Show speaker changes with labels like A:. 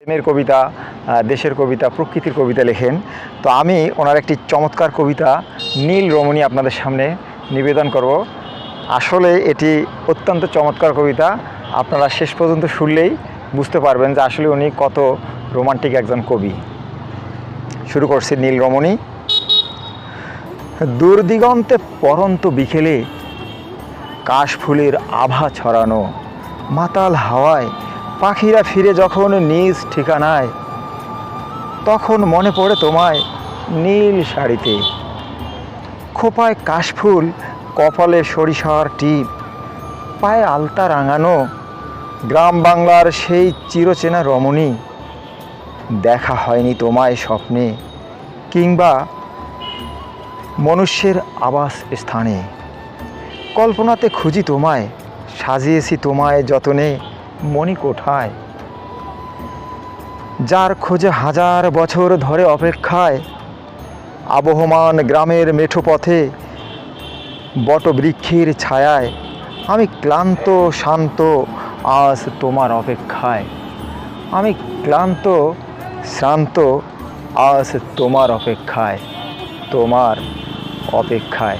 A: প্রেমের কবিতা, দেশের কবিতা, প্রকৃতির কবিতা লেখেন। তো আমি ওনার একটি চমৎকার কবিতা নীল রমণী আপনাদের সামনে নিবেদন করব। আসলে এটি অত্যন্ত চমৎকার কবিতা। আপনারা শেষ পর্যন্ত শুনলেই বুঝতে পারবেন যে আসলে উনি কত রোমান্টিক একজন কবি। শুরু করছি নীল রমণী। দূর দিগন্তে পরন্ত বিকেলে কাশফুলের আভা ছড়ানো, মাতাল হাওয়ায় পাখিরা ফিরে যখন নিজ ঠিকানায়, তখন মনে পড়ে তোমায় নীল শাড়িতে, খোপায় কাশফুল, কপালে সরিষার টিপ, পায়ে আলতা রাঙানো, গ্রাম বাংলার সেই চিরচেনা রমণী। দেখা হয়নি তোমায় স্বপ্নে কিংবা মনুষ্যের আবাস স্থানে, কল্পনাতে খুঁজি তোমায়, সাজিয়েছি তোমায় যতনে মণিকোঠায়। যার খোঁজে হাজার বছর ধরে অপেক্ষায়, আবহমান গ্রামের মেঠো পথে বটবৃক্ষের ছায়ায়, আমি ক্লান্ত শান্ত আজ তোমার অপেক্ষায়। আমি ক্লান্ত শ্রান্ত আজ তোমার অপেক্ষায়, তোমার অপেক্ষায়।